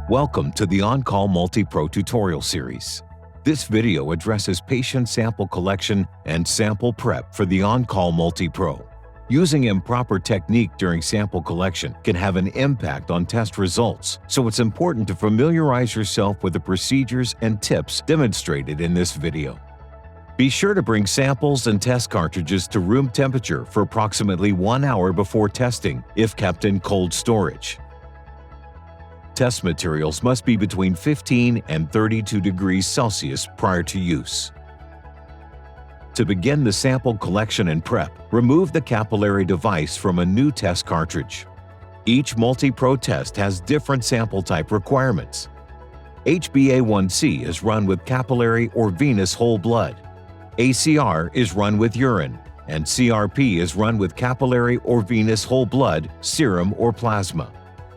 Welcome to the On-Call MultiPro tutorial series. This video addresses patient sample collection and sample prep for the On-Call MultiPro. Using improper technique during sample collection can have an impact on test results, so it's important to familiarize yourself with the procedures and tips demonstrated in this video. Be sure to bring samples and test cartridges to room temperature for approximately 1 hour before testing, if kept in cold storage. Test materials must be between 15 and 32 degrees Celsius prior to use. To begin the sample collection and prep, remove the capillary device from a new test cartridge. Each MultiPro test has different sample type requirements. HbA1c is run with capillary or venous whole blood. ACR is run with urine, and CRP is run with capillary or venous whole blood, serum, or plasma.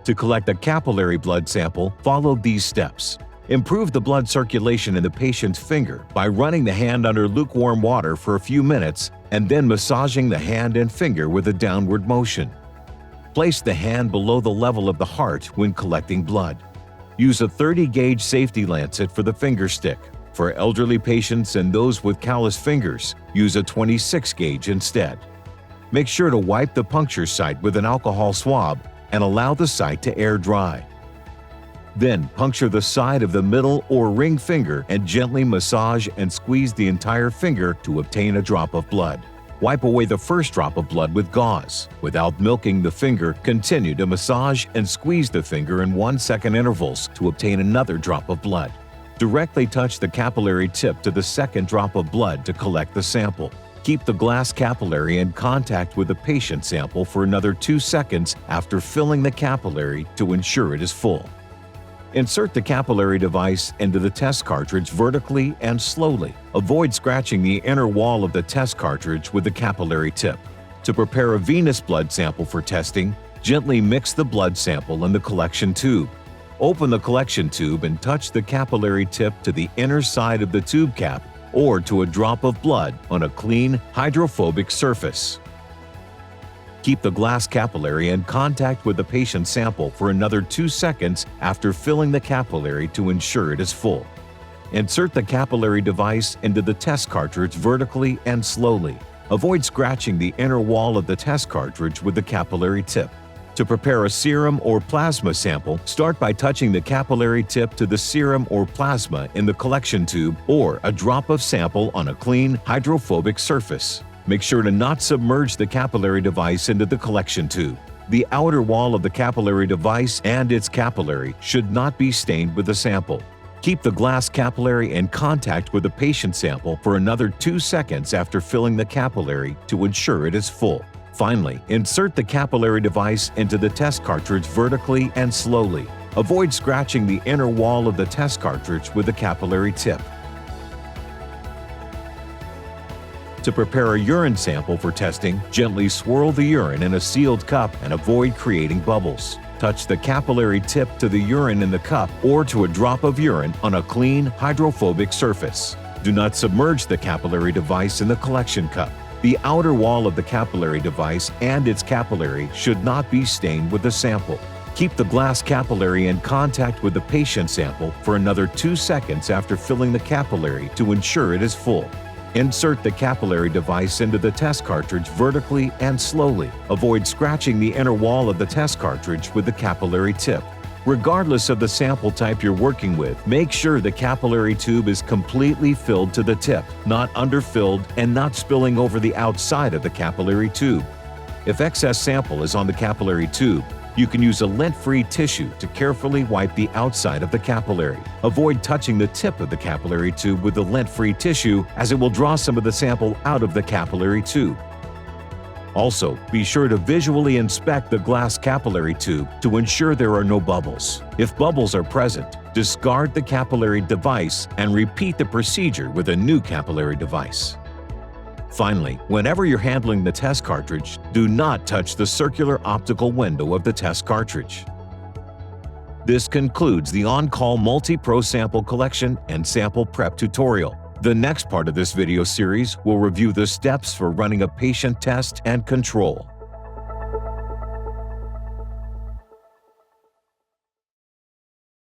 To collect a capillary blood sample, follow these steps. Improve the blood circulation in the patient's finger by running the hand under lukewarm water for a few minutes and then massaging the hand and finger with a downward motion. Place the hand below the level of the heart when collecting blood. Use a 30-gauge safety lancet for the finger stick. For elderly patients and those with callous fingers, use a 26-gauge instead. Make sure to wipe the puncture site with an alcohol swab and allow the site to air dry. Then puncture the side of the middle or ring finger and gently massage and squeeze the entire finger to obtain a drop of blood. Wipe away the first drop of blood with gauze. Without milking the finger, continue to massage and squeeze the finger in 1-second intervals to obtain another drop of blood. Directly touch the capillary tip to the second drop of blood to collect the sample. Keep the glass capillary in contact with the patient sample for another 2 seconds after filling the capillary to ensure it is full. Insert the capillary device into the test cartridge vertically and slowly. Avoid scratching the inner wall of the test cartridge with the capillary tip. To prepare a venous blood sample for testing, gently mix the blood sample in the collection tube. Open the collection tube and touch the capillary tip to the inner side of the tube cap or to a drop of blood on a clean, hydrophobic surface. Keep the glass capillary in contact with the patient's sample for another 2 seconds after filling the capillary to ensure it is full. Insert the capillary device into the test cartridge vertically and slowly. Avoid scratching the inner wall of the test cartridge with the capillary tip. To prepare a serum or plasma sample, start by touching the capillary tip to the serum or plasma in the collection tube or a drop of sample on a clean, hydrophobic surface. Make sure to not submerge the capillary device into the collection tube. The outer wall of the capillary device and its capillary should not be stained with the sample. Keep the glass capillary in contact with the patient sample for another 2 seconds after filling the capillary to ensure it is full. Finally, insert the capillary device into the test cartridge vertically and slowly. Avoid scratching the inner wall of the test cartridge with the capillary tip. To prepare a urine sample for testing, gently swirl the urine in a sealed cup and avoid creating bubbles. Touch the capillary tip to the urine in the cup or to a drop of urine on a clean, hydrophobic surface. Do not submerge the capillary device in the collection cup. The outer wall of the capillary device and its capillary should not be stained with the sample. Keep the glass capillary in contact with the patient sample for another 2 seconds after filling the capillary to ensure it is full. Insert the capillary device into the test cartridge vertically and slowly. Avoid scratching the inner wall of the test cartridge with the capillary tip. Regardless of the sample type you're working with, make sure the capillary tube is completely filled to the tip, not underfilled and not spilling over the outside of the capillary tube. If excess sample is on the capillary tube, you can use a lint-free tissue to carefully wipe the outside of the capillary. Avoid touching the tip of the capillary tube with the lint-free tissue, as it will draw some of the sample out of the capillary tube. Also, be sure to visually inspect the glass capillary tube to ensure there are no bubbles. If bubbles are present, discard the capillary device and repeat the procedure with a new capillary device. Finally, whenever you're handling the test cartridge, do not touch the circular optical window of the test cartridge. This concludes the On-Call MultiPro sample collection and sample prep tutorial. The next part of this video series will review the steps for running a patient test and control.